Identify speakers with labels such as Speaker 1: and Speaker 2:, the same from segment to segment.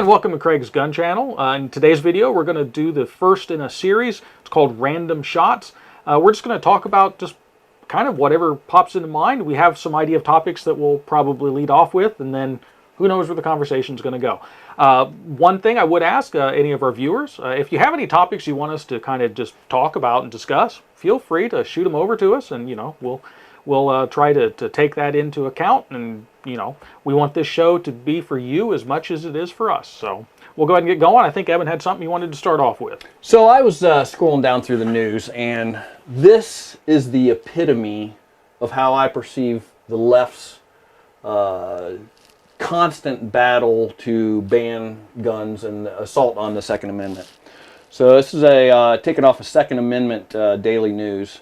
Speaker 1: and welcome to Craig's Gun Channel. In today's video, we're going to do the first in a series. It's called Random Shots. We're just going to talk about just kind of whatever pops into mind. We have some idea of topics that we'll probably lead off with, and then who knows where the conversation's going to go. One thing I would ask any of our viewers, if you have any topics you want us to kind of just talk about and discuss, feel free to shoot them over to us, and we'll try to take that into account. And we want this show to be for you as much as it is for us. So we'll go ahead and get going. I think Evan had something you wanted to start off with.
Speaker 2: So I was scrolling down through the news, and this is the epitome of how I perceive the left's constant battle to ban guns and assault on the Second Amendment. So this is taken off a Second Amendment Daily News,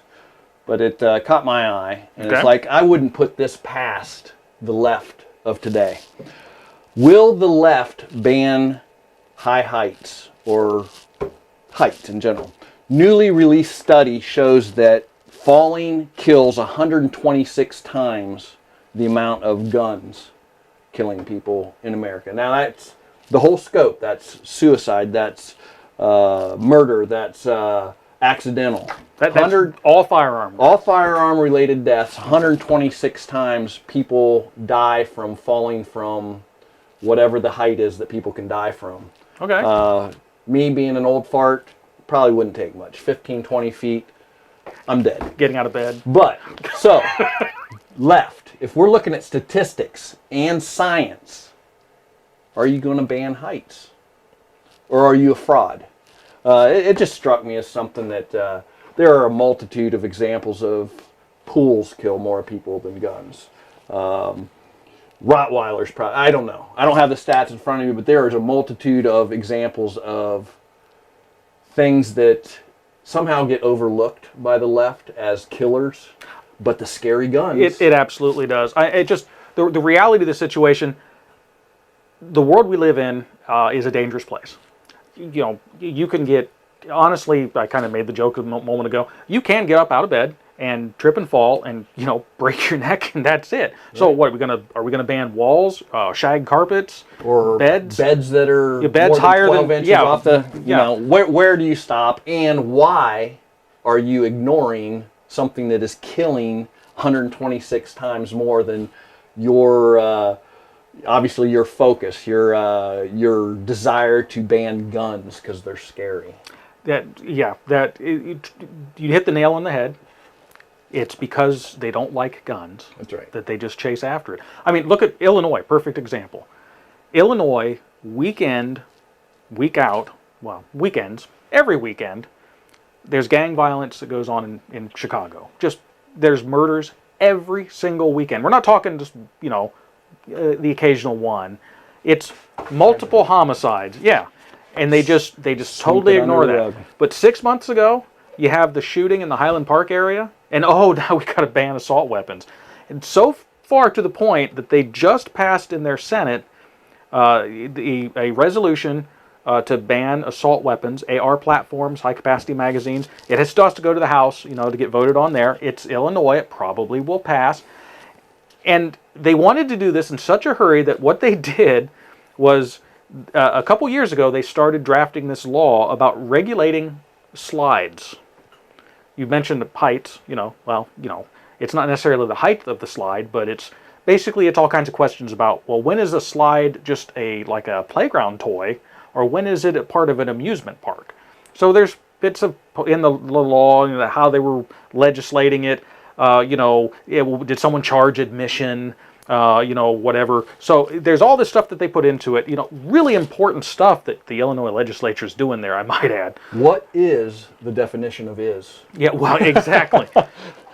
Speaker 2: but it caught my eye, and It's like, I wouldn't put this past the left of today. Will the left ban high heights, or height in general? Newly released study shows that falling kills 126 times the amount of guns killing people in America. Now that's the whole scope. That's suicide, that's murder, that's accidental.
Speaker 1: That's all firearm.
Speaker 2: All firearm related deaths. 126 times people die from falling from whatever the height is that people can die from.
Speaker 1: Okay.
Speaker 2: Me being an old fart, probably wouldn't take much. 15, 20 feet, I'm dead.
Speaker 1: Getting out of bed.
Speaker 2: But, so, left, if we're looking at statistics and science, are you going to ban heights? Or are you a fraud? It just struck me as something that there are a multitude of examples of pools kill more people than guns. Rottweilers, probably, I don't know. I don't have the stats in front of me, but there is a multitude of examples of things that somehow get overlooked by the left as killers, but the scary guns.
Speaker 1: It absolutely does. The reality of the situation, the world we live in is a dangerous place. You can get, honestly, I kind of made the joke a moment ago, you can get up out of bed and trip and fall and, break your neck, and that's it. Right. So what, are we gonna ban walls, shag carpets,
Speaker 2: or
Speaker 1: beds
Speaker 2: that are
Speaker 1: beds
Speaker 2: more than
Speaker 1: higher
Speaker 2: 12
Speaker 1: than
Speaker 2: inches off the, where do you stop, and why are you ignoring something that is killing 126 times more than your obviously your focus, your desire to ban guns because they're scary?
Speaker 1: You hit the nail on the head. It's because they don't like guns.
Speaker 2: That's right.
Speaker 1: That they just chase after it. I mean, look at Illinois, perfect example. Illinois, week in, week out, weekends, every weekend, there's gang violence that goes on in Chicago. There's murders every single weekend. We're not talking just, the occasional one. It's multiple homicides. Yeah. And they just totally ignore that. But 6 months ago, you have the shooting in the Highland Park area, and now we got to ban assault weapons. And so far to the point that they just passed in their Senate a resolution to ban assault weapons, AR platforms, high-capacity magazines. It still has to go to the House, to get voted on there. It's Illinois. It probably will pass. And they wanted to do this in such a hurry that what they did was, a couple years ago, they started drafting this law about regulating slides. You mentioned the heights, it's not necessarily the height of the slide, but it's all kinds of questions about, when is a slide just like a playground toy, or when is it a part of an amusement park? So there's bits in the law, how they were legislating it, did someone charge admission, whatever. So there's all this stuff that they put into it, really important stuff that the Illinois legislature is doing there, I might add.
Speaker 2: What is the definition of is?
Speaker 1: Yeah, well, exactly.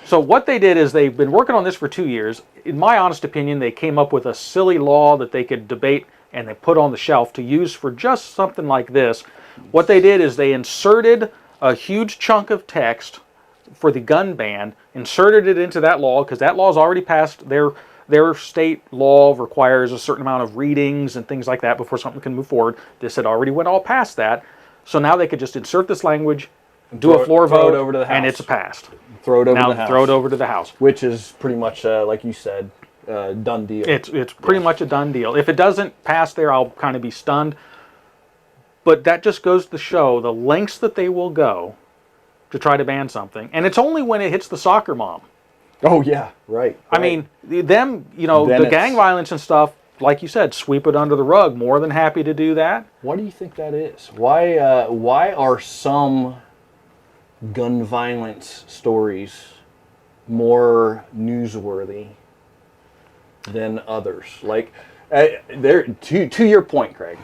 Speaker 1: So what they did is they've been working on this for 2 years. In my honest opinion, they came up with a silly law that they could debate and they put on the shelf to use for just something like this. What they did is they inserted a huge chunk of text for the gun ban, inserted it into that law, because that law's already passed. Their state law requires a certain amount of readings and things like that before something can move forward. This had already went all past that. So now they could just insert this language, do a floor vote,
Speaker 2: over to the House.
Speaker 1: And it's passed.
Speaker 2: Throw it over to the House.
Speaker 1: Now throw it over to the House.
Speaker 2: Which is pretty much, like you said, done deal.
Speaker 1: It's pretty much a done deal. If it doesn't pass there, I'll kind of be stunned. But that just goes to show the lengths that they will go to try to ban something. And it's only when it hits the soccer mom.
Speaker 2: Oh yeah, right.
Speaker 1: I mean, them,
Speaker 2: Then
Speaker 1: the gang violence and stuff, like you said, sweep it under the rug. More than happy to do that.
Speaker 2: Why do you think that is? Why are some gun violence stories more newsworthy than others? Like, there to your point, Craig,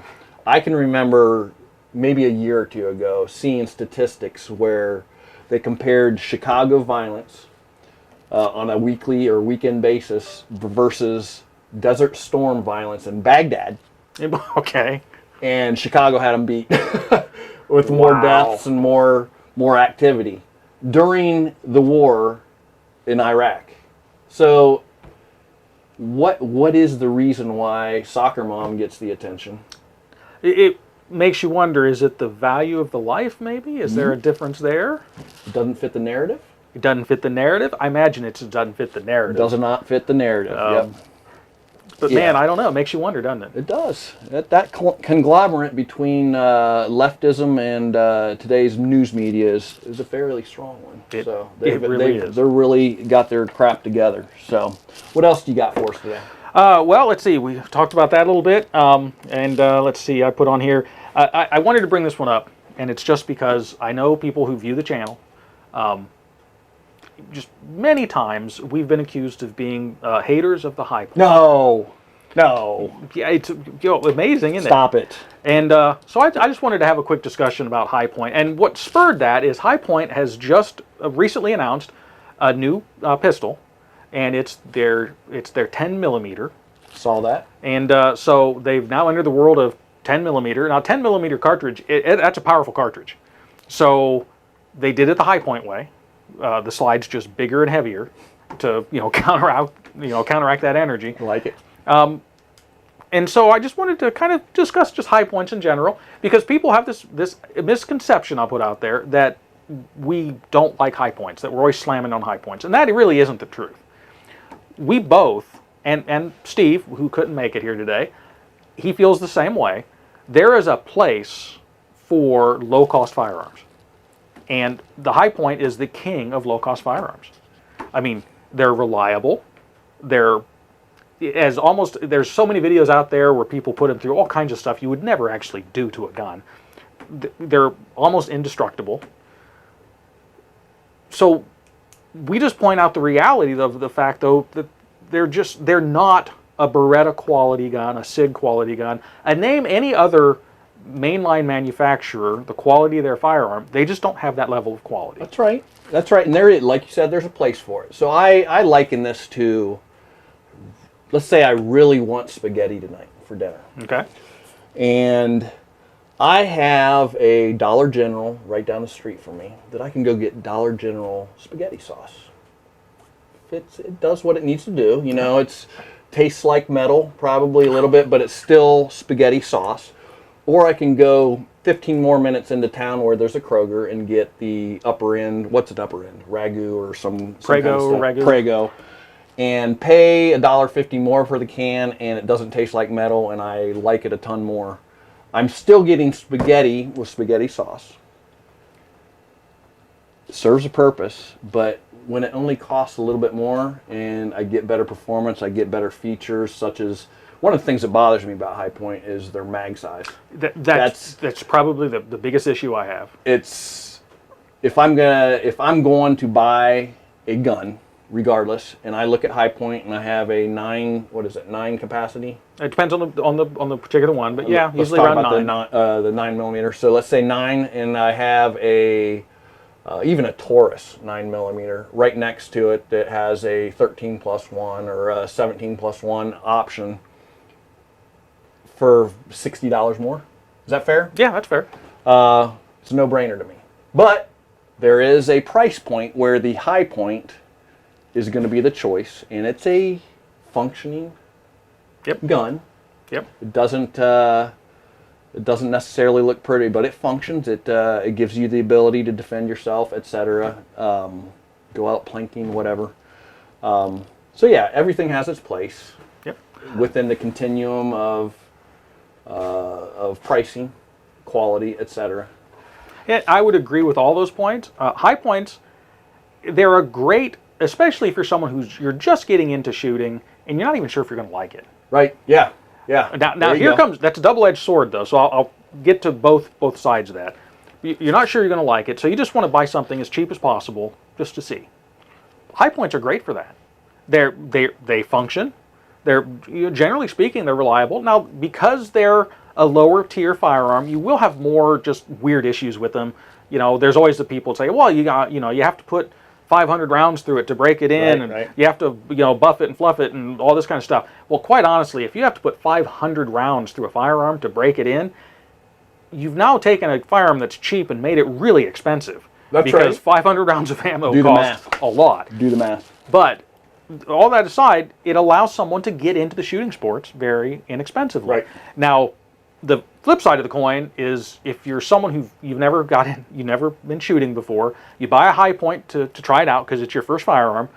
Speaker 2: I can remember maybe a year or two ago seeing statistics where they compared Chicago violence on a weekly or weekend basis versus Desert Storm violence in Baghdad.
Speaker 1: Okay.
Speaker 2: And Chicago had them beat with more deaths and more activity during the war in Iraq. So what is the reason why Soccer Mom gets the attention?
Speaker 1: It makes you wonder, is it the value of the life maybe? Is there a difference there?
Speaker 2: It doesn't fit the narrative?
Speaker 1: It doesn't fit the narrative? I imagine it doesn't fit the
Speaker 2: It
Speaker 1: narrative.
Speaker 2: does not fit the narrative. Yep.
Speaker 1: But
Speaker 2: Yeah.
Speaker 1: man, I don't know. It makes you wonder, doesn't it?
Speaker 2: It does. That conglomerate between leftism and today's news media is a fairly strong one.
Speaker 1: It
Speaker 2: They've
Speaker 1: really is.
Speaker 2: They're really got their crap together. So what else do you got for us today?
Speaker 1: Well, let's see. We talked about that a little bit. And let's see. I put on here. I wanted to bring this one up, and it's just because I know people who view the channel. Just many times we've been accused of being haters of the high point.
Speaker 2: No.
Speaker 1: Yeah, it's amazing, isn't it?
Speaker 2: Stop it.
Speaker 1: And so I just wanted to have a quick discussion about High Point. And what spurred that is High Point has just recently announced a new pistol, and it's their 10 millimeter.
Speaker 2: Saw that.
Speaker 1: And so they've now entered the world of 10 millimeter. Now 10 millimeter cartridge, that's a powerful cartridge. So they did it the High Point way. The slide's just bigger and heavier to counteract that energy.
Speaker 2: I like it.
Speaker 1: And so I just wanted to kind of discuss just high points in general, because people have this misconception I'll put out there that we don't like high points, that we're always slamming on high points, and that really isn't the truth. We both, and Steve, who couldn't make it here today, he feels the same way. There is a place for low-cost firearms. And the High Point is the king of low-cost firearms. I mean, they're reliable. There's so many videos out there where people put them through all kinds of stuff you would never actually do to a gun. They're almost indestructible. So we just point out the reality of the fact, though, that they're not a Beretta quality gun, a SIG quality gun. Name any other mainline manufacturer, the quality of their firearm, they just don't have that level of quality.
Speaker 2: That's right. And there, like you said, there's a place for it. So I liken this to, let's say I really want spaghetti tonight for dinner.
Speaker 1: Okay.
Speaker 2: And I have a Dollar General right down the street from me that I can go get Dollar General spaghetti sauce. It does what it needs to do. It tastes like metal, probably a little bit, but it's still spaghetti sauce. Or I can go 15 more minutes into town where there's a Kroger and get the upper end. What's an upper end? Ragu or some
Speaker 1: Prego, Ragu.
Speaker 2: Prego. And pay $1.50 more for the can, and it doesn't taste like metal, and I like it a ton more. I'm still getting spaghetti with spaghetti sauce. It serves a purpose, but when it only costs a little bit more and I get better performance, I get better features, such as one of the things that bothers me about High Point is their mag size.
Speaker 1: That's probably the biggest issue I have.
Speaker 2: It's if I'm going to buy a gun, regardless, and I look at High Point and I have a 9 capacity.
Speaker 1: It depends on the particular one, but yeah,
Speaker 2: Let's
Speaker 1: usually
Speaker 2: talk
Speaker 1: around
Speaker 2: about
Speaker 1: 9.
Speaker 2: The 9 millimeter. So let's say 9, and I have even a Taurus 9 millimeter right next to it that has a 13+1 or a 17+1 option for $60 more. Is that fair?
Speaker 1: Yeah, that's fair.
Speaker 2: It's a no-brainer to me. But there is a price point where the High Point is going to be the choice, and it's a functioning gun.
Speaker 1: Yep.
Speaker 2: It doesn't necessarily look pretty, but it functions. It gives you the ability to defend yourself, etc. Go out planking, whatever. So yeah, everything has its place.
Speaker 1: Yep.
Speaker 2: Within the continuum of pricing. quality, etc.
Speaker 1: Yeah, I would agree with all those points. High points, they're a great, especially if you're someone you're just getting into shooting and you're not even sure if you're going to like it.
Speaker 2: Right. Yeah. Yeah.
Speaker 1: Now here comes, that's a double-edged sword though, so I'll get to both sides of that. You're not sure you're going to like it, so you just want to buy something as cheap as possible just to see. High points are great for that. They function. Generally speaking, they're reliable. Now, because they're a lower tier firearm, you will have more just weird issues with them. There's always the people that say, well, you have to put 500 rounds through it to break it in, and you have to, buff it and fluff it and all this kind of stuff. Well, quite honestly, if you have to put 500 rounds through a firearm to break it in, you've now taken a firearm that's cheap and made it really expensive. Because 500 rounds of ammo costs a lot.
Speaker 2: Do the math.
Speaker 1: But all that aside, it allows someone to get into the shooting sports very inexpensively.
Speaker 2: Right.
Speaker 1: Now, the flip side of the coin is if you're someone you've never been shooting before, you buy a high point to try it out because it's your first firearm.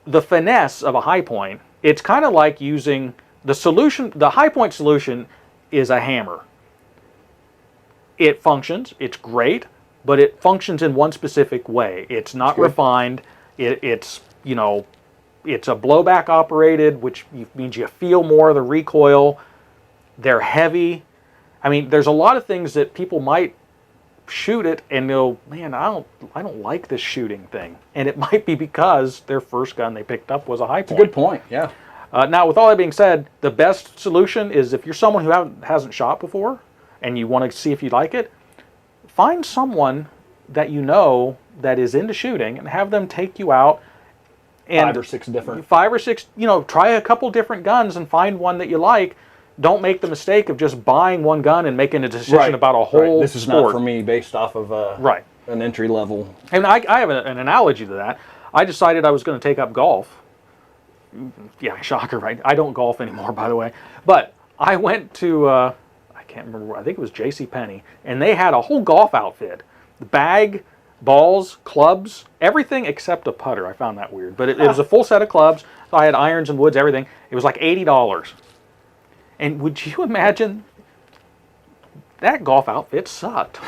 Speaker 1: The finesse of a high point, it's kind of like using the solution. The high point solution is a hammer. It functions. It's great, but it functions in one specific way. It's not refined. It's a blowback operated, which means you feel more of the recoil. They're heavy. I mean, there's a lot of things that people might shoot it and go, man, I don't like this shooting thing. And it might be because their first gun they picked up was a high point.
Speaker 2: That's a good point, yeah.
Speaker 1: Now, with all that being said, the best solution is if you're someone who hasn't shot before and you want to see if you like it, find someone that you know that is into shooting and have them take you out. And
Speaker 2: 5 or 6 different.
Speaker 1: 5 or 6, try a couple different guns and find one that you like. Don't make the mistake of just buying one gun and making a decision about a whole
Speaker 2: This is
Speaker 1: sport.
Speaker 2: not for me based off of an entry level.
Speaker 1: And I have an analogy to that. I decided I was going to take up golf. Yeah, shocker, right? I don't golf anymore, by the way. But I went to, I can't remember, I think it was JCPenney, and they had a whole golf outfit. The bag, balls, clubs, everything except a putter. I found that weird. But it was a full set of clubs. So I had irons and woods, everything. It was like $80. And would you imagine that golf outfit sucked?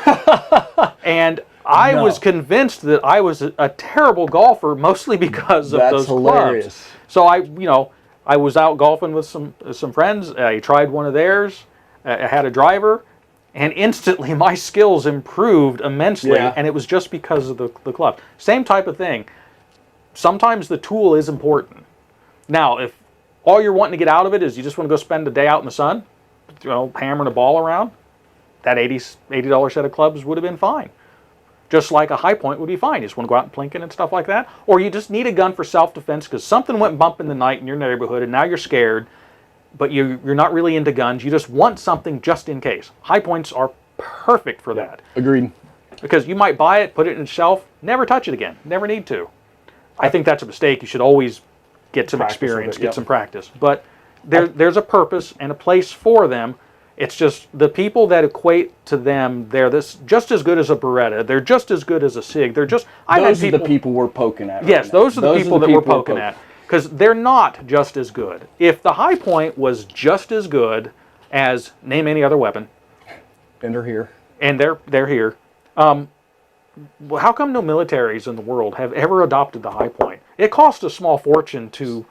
Speaker 1: And I was convinced that I was a terrible golfer, mostly because of those
Speaker 2: hilarious.
Speaker 1: Clubs. So I was out golfing with some friends. I tried one of theirs. I had a driver, and instantly my skills improved immensely. And it was just because of the club. Same type of thing. Sometimes the tool is important. Now, if all you're wanting to get out of it is you just want to go spend a day out in the sun, hammering a ball around, that $80 set of clubs would have been fine. Just like a high point would be fine. You just want to go out and plink it and stuff like that. Or you just need a gun for self-defense because something went bump in the night in your neighborhood and now you're scared, but you're not really into guns. You just want something just in case. High points are perfect for that.
Speaker 2: Agreed.
Speaker 1: Because you might buy it, put it in a shelf, never touch it again. Never need to. I think that's a mistake. You should always get some experience, get some practice. But there's a purpose and a place for them. It's just the people that equate to them, they're just as good as a Beretta. They're just as good as a SIG. Those are the
Speaker 2: people we're poking at.
Speaker 1: Yes, those are the people that we're poking at. Because they're not just as good. If the high point was just as good as name any other weapon.
Speaker 2: And they're here.
Speaker 1: And they're here. How come no militaries in the world have ever adopted the high point? It costs a small fortune to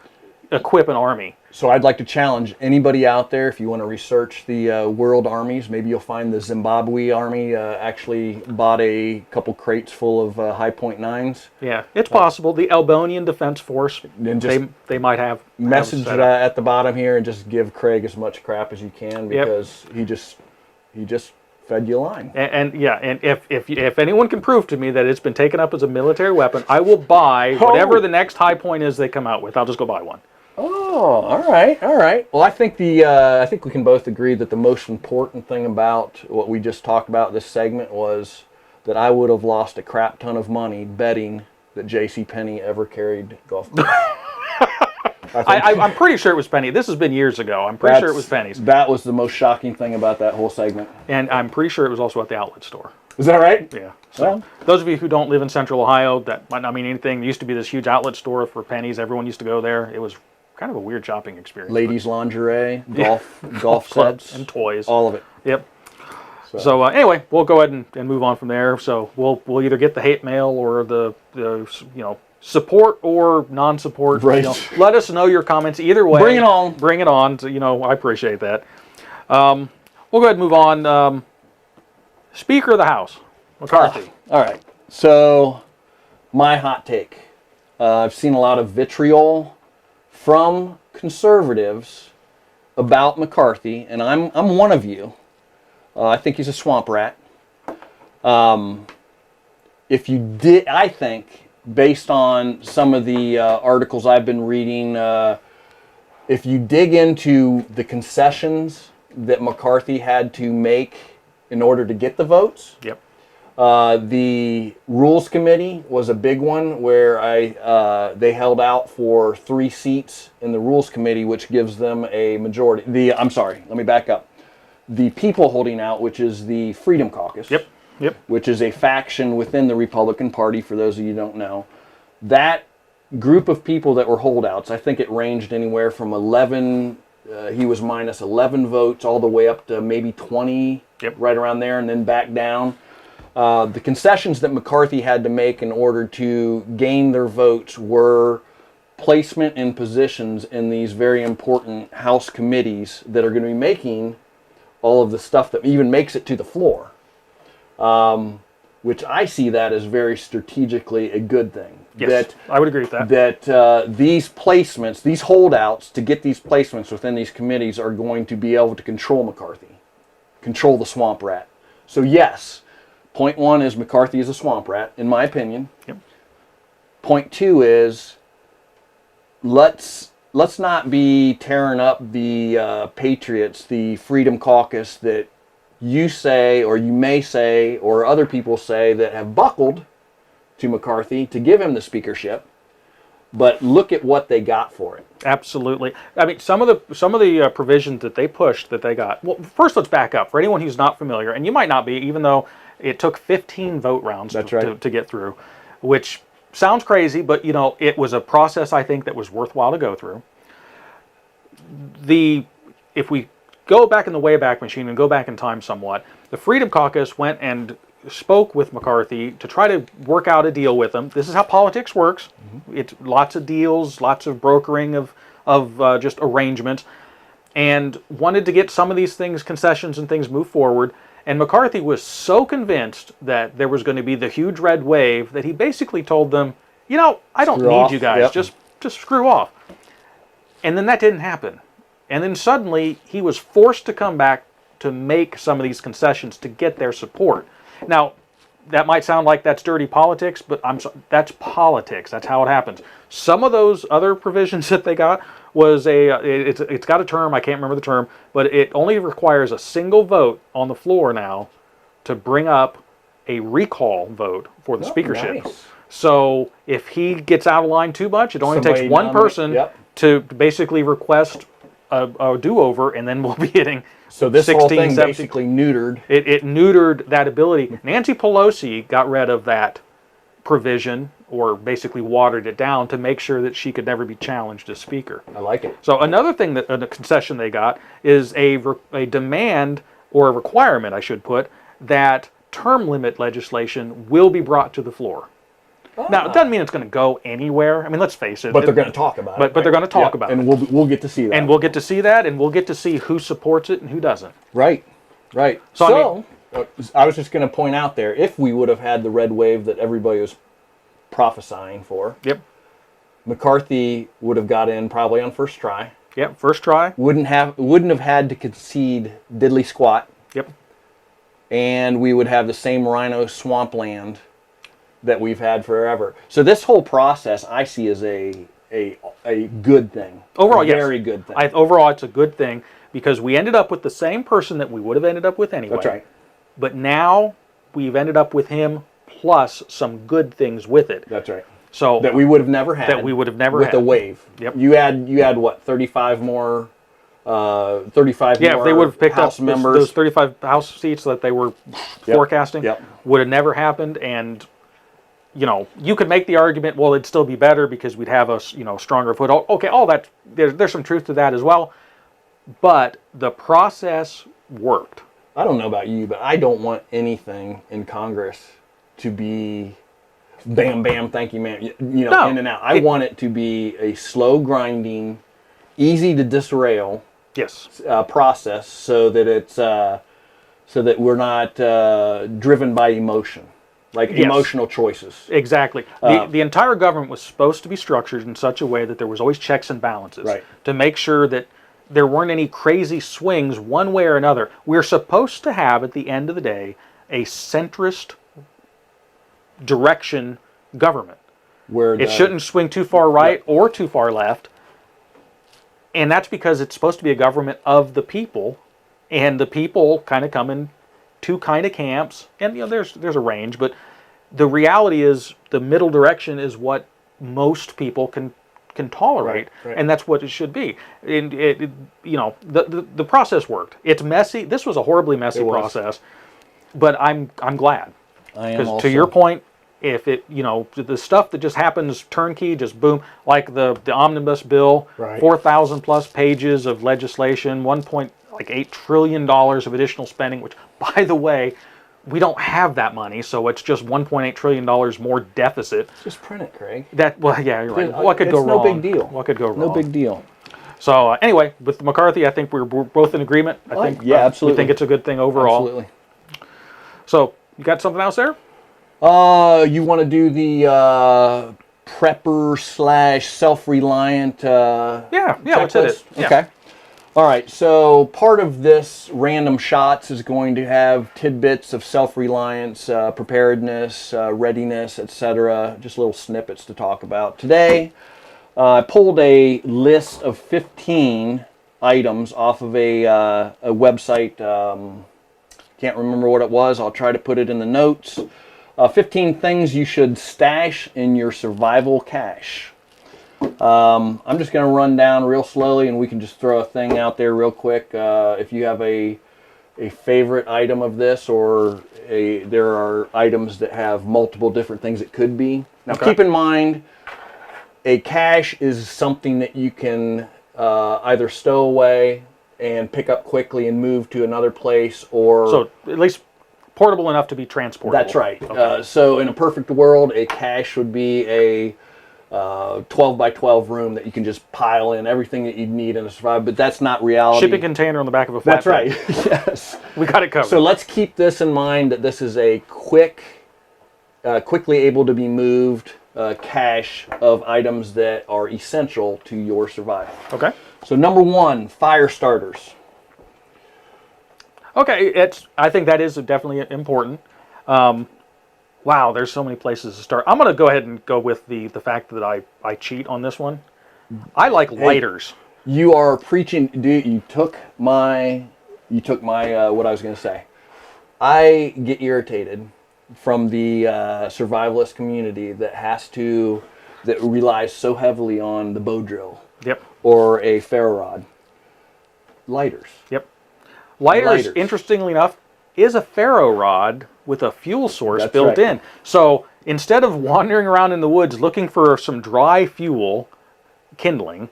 Speaker 1: equip an army.
Speaker 2: So I'd like to challenge anybody out there, if you want to research the world armies, maybe you'll find the Zimbabwe army actually bought a couple crates full of high point 9s.
Speaker 1: Yeah, it's possible. The Albanian Defense Force, they might have.
Speaker 2: Message at the bottom here and just give Craig as much crap as you can because he just fed you a line.
Speaker 1: And if anyone can prove to me that it's been taken up as a military weapon, I will buy whatever the next high point is they come out with. I'll just go buy one.
Speaker 2: Oh, all right. Well, I think we can both agree that the most important thing about what we just talked about this segment was that I would have lost a crap ton of money betting that JCPenney ever carried golf clubs.
Speaker 1: I'm pretty sure it was Penny. This has been years ago. I'm pretty sure it was Penny's.
Speaker 2: That was the most shocking thing about that whole segment.
Speaker 1: And I'm pretty sure it was also at the outlet store.
Speaker 2: Is that right?
Speaker 1: Yeah. So those of you who don't live in Central Ohio, that might not mean anything. There used to be this huge outlet store for pennies. Everyone used to go there. It was kind of a weird shopping experience.
Speaker 2: Ladies' lingerie, golf sets,
Speaker 1: and toys.
Speaker 2: All of it.
Speaker 1: Yep. So anyway, we'll go ahead and move on from there. So we'll either get the hate mail or the support or non-support.
Speaker 2: Right.
Speaker 1: Let us know your comments either way.
Speaker 2: Bring it on.
Speaker 1: Bring it on. So, I appreciate that. We'll go ahead and move on. Speaker of the House, McCarthy.
Speaker 2: All right. So my hot take. I've seen a lot of vitriol from conservatives about McCarthy, and I'm one of you. I think he's a swamp rat. If you did, I think, based on some of the articles I've been reading, if you dig into the concessions that McCarthy had to make in order to get the votes,
Speaker 1: Yep.
Speaker 2: the Rules Committee was a big one where they held out for 3 seats in the Rules Committee, which gives them a majority. I'm sorry, let me back up. The people holding out, which is the Freedom Caucus,
Speaker 1: Yep.
Speaker 2: which is a faction within the Republican Party, for those of you who don't know. That group of people that were holdouts, I think it ranged anywhere from 11, he was minus 11 votes, all the way up to maybe 20, right around there, and then back down. The concessions that McCarthy had to make in order to gain their votes were placement in positions in these very important House committees that are going to be making all of the stuff that even makes it to the floor, which I see that as very strategically a good thing.
Speaker 1: Yes, I would agree with that.
Speaker 2: That these placements, these holdouts, to get these placements within these committees are going to be able to control McCarthy, control the swamp rat. So yes, point 1 is McCarthy is a swamp rat, in my opinion.
Speaker 1: Yep.
Speaker 2: Point 2 is let's not be tearing up the Patriots, the Freedom Caucus that you say, or you may say, or other people say that have buckled to McCarthy to give him the speakership. But look at what they got for it.
Speaker 1: Absolutely. I mean, some of the provisions that they pushed that they got. Well, first let's back up for anyone who's not familiar, and you might not be, even though it took 15 vote rounds to get through, which sounds crazy, but it was a process I think that was worthwhile to go through. If we go back in the Wayback Machine and go back in time somewhat, the Freedom Caucus went and spoke with McCarthy to try to work out a deal with him. This is how politics works. Mm-hmm. It's lots of deals, lots of brokering of just arrangements, and wanted to get some of these things, concessions and things, move forward. And McCarthy was so convinced that there was going to be the huge red wave that he basically told them, I don't need you guys. Just screw off. And then that didn't happen. And then suddenly he was forced to come back to make some of these concessions to get their support. Now, that might sound like that's dirty politics, but that's politics. That's how it happens. Some of those other provisions that they got was it's got a term, I can't remember the term, but it only requires a single vote on the floor now to bring up a recall vote for the speakership. Nice. So if he gets out of line too much, it only takes one person to basically request a do-over, and then we'll be hitting
Speaker 2: so this
Speaker 1: 16,
Speaker 2: whole thing
Speaker 1: 17.
Speaker 2: Basically neutered.
Speaker 1: It neutered that ability. Nancy Pelosi got rid of that provision, or basically watered it down to make sure that she could never be challenged as speaker.
Speaker 2: I like it.
Speaker 1: So another thing, a concession they got, is a demand, or a requirement, I should put, that term limit legislation will be brought to the floor. Now, it doesn't mean it's going to go anywhere. I mean, let's face it.
Speaker 2: But they're going to talk about it.
Speaker 1: But they're going to talk about it.
Speaker 2: And we'll get to see that.
Speaker 1: And we'll get to see that, and we'll get to see who supports it and who doesn't.
Speaker 2: Right. So I was just going to point out there, if we would have had the red wave that everybody was prophesying for, McCarthy would have got in probably on first try.
Speaker 1: Yep, first try.
Speaker 2: Wouldn't have had to concede diddly squat.
Speaker 1: Yep.
Speaker 2: And we would have the same rhino swampland that we've had forever. So this whole process I see as a good thing.
Speaker 1: Overall,
Speaker 2: yes. Very good thing.
Speaker 1: Overall, it's a good thing because we ended up with the same person that we would have ended up with anyway.
Speaker 2: That's right.
Speaker 1: But now we've ended up with him plus some good things with it.
Speaker 2: That's right.
Speaker 1: So
Speaker 2: that we would have never had. With a wave.
Speaker 1: Yep.
Speaker 2: You had what, 35 more 35
Speaker 1: more if they would have picked
Speaker 2: House
Speaker 1: up
Speaker 2: members.
Speaker 1: those 35 House seats that they were forecasting, would have never happened. And you could make the argument, well, it'd still be better because we'd have a stronger foothold. Okay, all that there's some truth to that as well. But the process worked.
Speaker 2: I don't know about you, but I don't want anything in Congress to be bam, bam, thank you, ma'am,
Speaker 1: No,
Speaker 2: in and out. I want it to be a slow grinding, easy to disrail
Speaker 1: yes,
Speaker 2: process, so that it's so that we're not driven by emotion, like
Speaker 1: Yes.
Speaker 2: emotional choices.
Speaker 1: exactly. The entire government was supposed to be structured in such a way that there was always checks and balances
Speaker 2: Right.
Speaker 1: to make sure that there weren't any crazy swings one way or another. We're supposed to have, at the end of the day, a centrist direction government.
Speaker 2: Where
Speaker 1: It shouldn't swing too far right or too far left. And that's because it's supposed to be a government of the people, and the people kind of come in two kind of camps. And there's a range, but the reality is the middle direction is what most people can tolerate,
Speaker 2: Right.
Speaker 1: and that's what it should be. And the process worked. It's messy. This was a horribly messy
Speaker 2: It was.
Speaker 1: process, but I'm glad.
Speaker 2: I am
Speaker 1: Because
Speaker 2: also.
Speaker 1: to your point, if it, the stuff that just happens turnkey, just boom, like the omnibus bill,
Speaker 2: Right.
Speaker 1: 4,000 plus pages of legislation, $1.8 trillion of additional spending, which, by the way, we don't have that money, so it's just $1.8 trillion more deficit.
Speaker 2: Just print it, Craig.
Speaker 1: Well, yeah, you're right.
Speaker 2: Dude,
Speaker 1: What could go
Speaker 2: it's
Speaker 1: wrong?
Speaker 2: no big deal.
Speaker 1: What could go wrong?
Speaker 2: No big deal.
Speaker 1: So anyway, with McCarthy, I think we're both in agreement. I think
Speaker 2: yeah, absolutely.
Speaker 1: We think it's a good thing overall.
Speaker 2: Absolutely.
Speaker 1: So you got something else there?
Speaker 2: You want to do the prepper / self-reliant
Speaker 1: Yeah, let's hit it. Yeah.
Speaker 2: Okay. All right, so part of this random shots is going to have tidbits of self-reliance, preparedness, readiness, etc. Just little snippets to talk about. Today, I pulled a list of 15 items off of a website. Can't remember what it was. I'll try to put it in the notes. 15 things you should stash in your survival cache. I'm just going to run down real slowly, and we can just throw a thing out there real quick. If you have a favorite item of this, or there are items that have multiple different things it could be. Now,
Speaker 1: Okay.
Speaker 2: keep in mind, a cache is something that you can either stow away and pick up quickly and move to another place, or
Speaker 1: So at least portable enough to be transportable.
Speaker 2: that's right.
Speaker 1: Okay.
Speaker 2: So in a perfect world, a cache would be a 12 by 12 room that you can just pile in everything that you'd need in a survival, but that's not reality.
Speaker 1: Shipping container on the back of a flatbed.
Speaker 2: That's right. Yes.
Speaker 1: We got it covered.
Speaker 2: So let's keep this in mind, that this is a quickly able to be moved cache of items that are essential to your survival.
Speaker 1: Okay.
Speaker 2: So number 1, fire starters.
Speaker 1: Okay, I think that is definitely important. Wow, there's so many places to start. I'm going to go ahead and go with the fact that I cheat on this one. I like lighters.
Speaker 2: You are preaching, dude. You took my what I was going to say. I get irritated from the survivalist community that relies so heavily on the bow drill.
Speaker 1: Yep.
Speaker 2: Or a ferro rod. Lighters.
Speaker 1: Yep. Lighters, interestingly enough, is a ferro rod with a fuel source
Speaker 2: That's
Speaker 1: built
Speaker 2: right.
Speaker 1: in. So instead of wandering around in the woods looking for some dry fuel, kindling,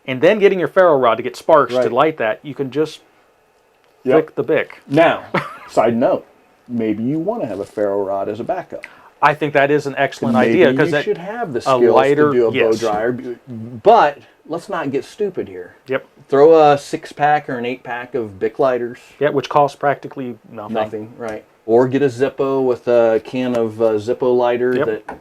Speaker 1: and then getting your ferro rod to get sparks
Speaker 2: Right.
Speaker 1: to light that, you can just flick the bic.
Speaker 2: Now, side note, maybe you want to have a ferro rod as a backup.
Speaker 1: I think that is an excellent
Speaker 2: Maybe
Speaker 1: idea, because
Speaker 2: you should have the
Speaker 1: a
Speaker 2: skills
Speaker 1: lighter-
Speaker 2: to do a bow
Speaker 1: yes.
Speaker 2: dryer. But let's not get stupid here.
Speaker 1: Yep.
Speaker 2: Throw a 6-pack or an 8-pack of Bic lighters.
Speaker 1: Yeah, which costs practically nothing.
Speaker 2: Nothing, right? Or get a Zippo with a can of Zippo lighter.
Speaker 1: Yep.
Speaker 2: That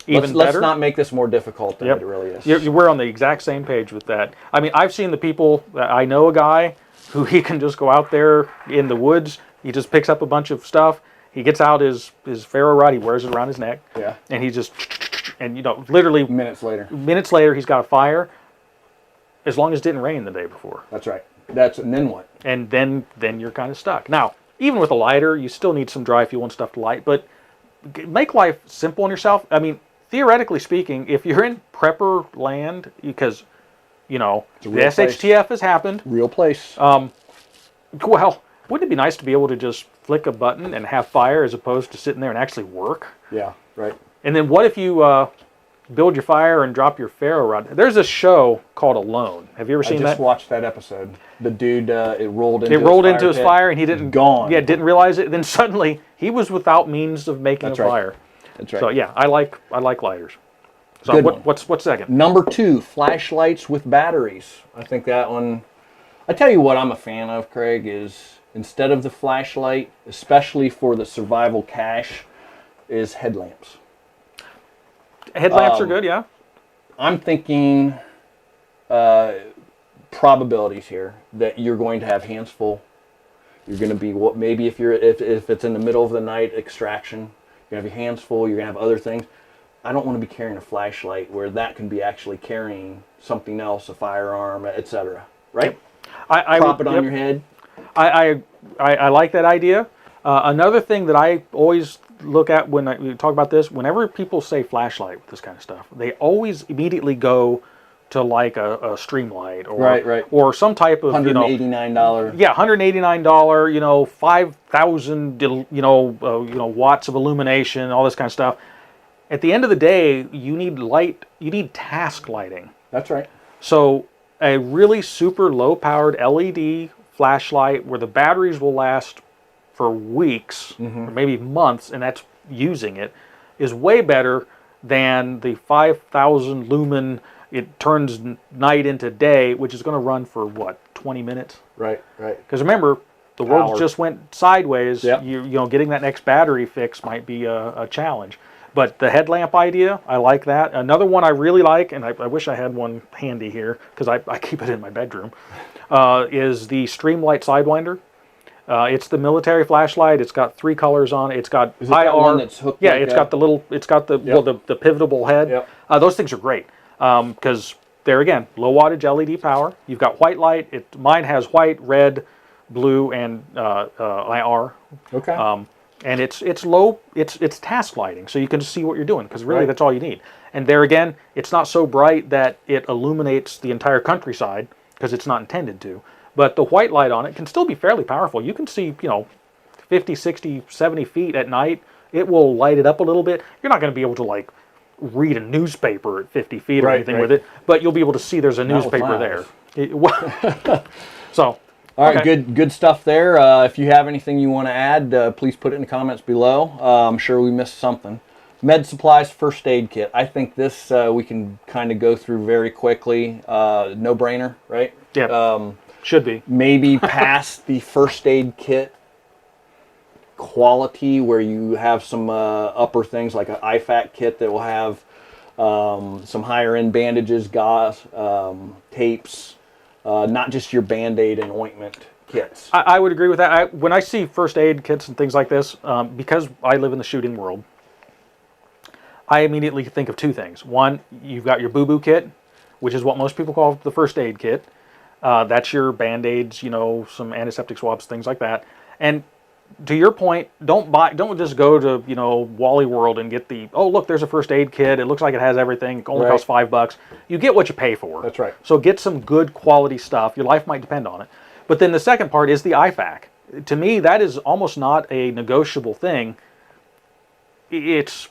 Speaker 1: Even
Speaker 2: let's
Speaker 1: better.
Speaker 2: not make this more difficult than
Speaker 1: Yep.
Speaker 2: it really is.
Speaker 1: We're on the exact same page with that. I mean, I've seen the people. I know a guy who he can just go out there in the woods. He just picks up a bunch of stuff. He gets out his ferro rod. He wears it around his neck.
Speaker 2: Yeah.
Speaker 1: And he just, and literally
Speaker 2: Minutes later.
Speaker 1: minutes later, he's got a fire. As long as it didn't rain the day before.
Speaker 2: That's right. And then what?
Speaker 1: And then you're kind of stuck. Now, even with a lighter, you still need some dry fuel and stuff to light. But make life simple on yourself. I mean, theoretically speaking, if you're in prepper land, because the
Speaker 2: real
Speaker 1: SHTF has happened.
Speaker 2: Real place.
Speaker 1: Well, wouldn't it be nice to be able to just flick a button and have fire as opposed to sitting there and actually work?
Speaker 2: Yeah, right.
Speaker 1: And then what if you build your fire and drop your ferro rod. There's a show called Alone. Have you ever
Speaker 2: I
Speaker 1: seen
Speaker 2: just
Speaker 1: that?
Speaker 2: watched that episode. The dude, it rolled into
Speaker 1: his fire and he didn't
Speaker 2: gone.
Speaker 1: Yeah, didn't realize it. Then suddenly he was without means of making
Speaker 2: That's
Speaker 1: a
Speaker 2: right.
Speaker 1: fire.
Speaker 2: That's right.
Speaker 1: So yeah, I like lighters. So
Speaker 2: Good one.
Speaker 1: what's second?
Speaker 2: Number 2, flashlights with batteries. I think that one. I tell you what I'm a fan of, Craig, is instead of the flashlight, especially for the survival cache, is headlamps.
Speaker 1: Headlamps are good, yeah.
Speaker 2: I'm thinking probabilities here that you're going to have hands full. You're going to be maybe if it's in the middle of the night extraction, you're going to have your hands full. You're going to have other things. I don't want to be carrying a flashlight where that can be actually carrying something else, a firearm, etc. Right?
Speaker 1: Yep. I
Speaker 2: Prop
Speaker 1: would,
Speaker 2: it on
Speaker 1: yep.
Speaker 2: your head.
Speaker 1: I like that idea. Another thing that I always look at when we talk about this, whenever people say flashlight with this kind of stuff, they always immediately go to like a stream light or
Speaker 2: Right.
Speaker 1: or some type of
Speaker 2: $189.
Speaker 1: Yeah, $189. 5,000 watts of illumination, all this kind of stuff. At the end of the day, you need light. You need task lighting.
Speaker 2: That's right.
Speaker 1: So a really super low-powered LED flashlight where the batteries will last for weeks or maybe months, and that's using it, is way better than the 5,000 lumen. It turns night into day, which is going to run for what, 20 minutes?
Speaker 2: Right.
Speaker 1: Because remember, the world
Speaker 2: Hour.
Speaker 1: just went sideways.
Speaker 2: Yep.
Speaker 1: Getting that next battery fix might be a challenge. But the headlamp idea, I like that. Another one I really like, and I wish I had one handy here because I keep it in my bedroom, is the Streamlight Sidewinder. It's the military flashlight. It's got 3 colors on it. It's got
Speaker 2: Is it that one that's hooked?
Speaker 1: Yeah,
Speaker 2: like
Speaker 1: it's
Speaker 2: that?
Speaker 1: got the little. It's got the the pivotable head.
Speaker 2: Yep.
Speaker 1: Those things are great because they're again low wattage LED power. You've got white light. Mine has white, red, blue, and IR.
Speaker 2: Okay.
Speaker 1: And it's low. It's task lighting, so you can just see what you're doing because really
Speaker 2: Right.
Speaker 1: that's all you need. And there again, it's not so bright that it illuminates the entire countryside because it's not intended to. But the white light on it can still be fairly powerful. You can see 50, 60, 70 feet at night. It will light it up a little bit. You're not going to be able to like read a newspaper at 50 feet or
Speaker 2: Right,
Speaker 1: anything
Speaker 2: right.
Speaker 1: with it, but you'll be able to see there's a
Speaker 2: Not with
Speaker 1: newspaper
Speaker 2: my
Speaker 1: there. So.
Speaker 2: All right,
Speaker 1: Okay.
Speaker 2: good stuff there. If you have anything you want to add, please put it in the comments below. I'm sure we missed something. Med supplies, first aid kit. I think this we can kind of go through very quickly. No brainer, right?
Speaker 1: Yeah. Should be.
Speaker 2: Maybe past the first aid kit quality where you have some upper things like an IFAC kit that will have some higher end bandages, gauze, tapes. Not just your Band-Aid and ointment kits.
Speaker 1: I would agree with that. When I see first aid kits and things like this, because I live in the shooting world, I immediately think of 2 things. One, you've got your boo-boo kit, which is what most people call the first aid kit. That's your Band-Aids, some antiseptic swabs, things like that. And to your point, don't just go to Wally World and get look, there's a first aid kit. It looks like it has everything. It only costs $5. You get what you pay for.
Speaker 2: That's right.
Speaker 1: So get some good quality stuff. Your life might depend on it. But then the second part is the IFAC. To me, that is almost not a negotiable thing. It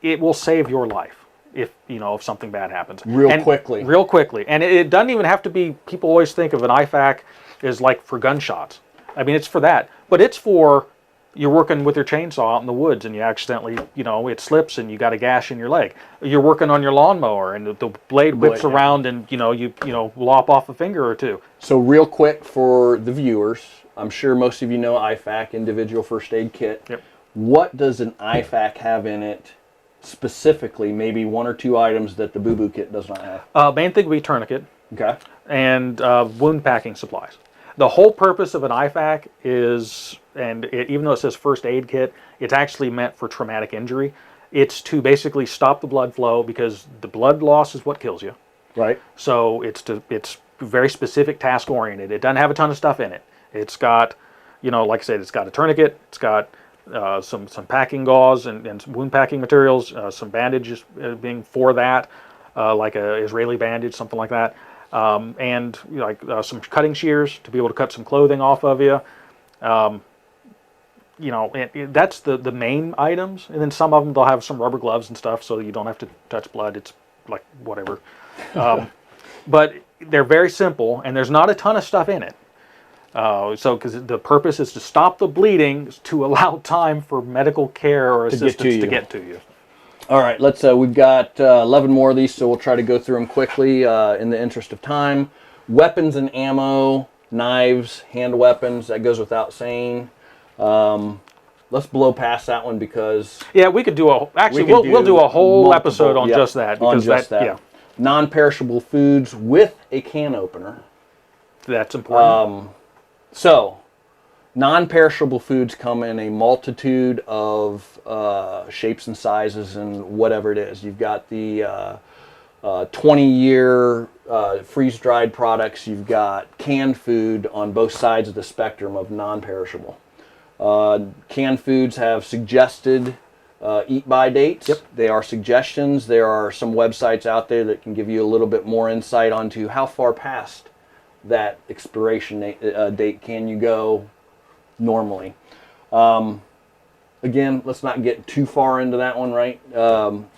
Speaker 1: will save your life if something bad happens.
Speaker 2: Real quickly.
Speaker 1: And it doesn't even have to be. People always think of an IFAC as like for gunshots. I mean, it's for that, but it's for you're working with your chainsaw out in the woods and you accidentally, it slips and you got a gash in your leg. You're working on your lawnmower and the blade whips around and you lop off a finger or 2.
Speaker 2: So real quick for the viewers, I'm sure most of you know IFAC, individual first aid kit.
Speaker 1: Yep.
Speaker 2: What does an IFAC have in it specifically? Maybe 1 or 2 items that the boo-boo kit does not have.
Speaker 1: Main thing would be tourniquet.
Speaker 2: Okay.
Speaker 1: And wound packing supplies. The whole purpose of an IFAC is, even though it says first aid kit, it's actually meant for traumatic injury. It's to basically stop the blood flow because the blood loss is what kills you.
Speaker 2: Right.
Speaker 1: So it's very specific task oriented. It doesn't have a ton of stuff in it. It's got, like I said, it's got a tourniquet. It's got some packing gauze and some wound packing materials, some bandages being for that, like a Israeli bandage, something like that. And some cutting shears to be able to cut some clothing off of you. that's the main items, and then some of them they'll have some rubber gloves and stuff, so you don't have to touch blood. It's like whatever, but they're very simple, and there's not a ton of stuff in it. Because the purpose is to stop the bleeding, to allow time for medical care or assistance to get to you.
Speaker 2: All right, we've got 11 more of these, so we'll try to go through them quickly in the interest of time. Weapons and ammo, knives, hand weapons, that goes without saying. Let's blow past that one because...
Speaker 1: Yeah, we could do we'll do a whole episode on just that. Because
Speaker 2: Yeah. Non-perishable foods with a can opener.
Speaker 1: That's important.
Speaker 2: So, non-perishable foods come in a multitude of shapes and sizes and whatever it is. You've got the 20-year freeze-dried products. You've got canned food on both sides of the spectrum of non-perishable. Canned foods have suggested eat-by dates.
Speaker 1: Yep.
Speaker 2: They are suggestions. There are some websites out there that can give you a little bit more insight onto how far past that expiration date can you go normally. Again, let's not get too far into that one, right?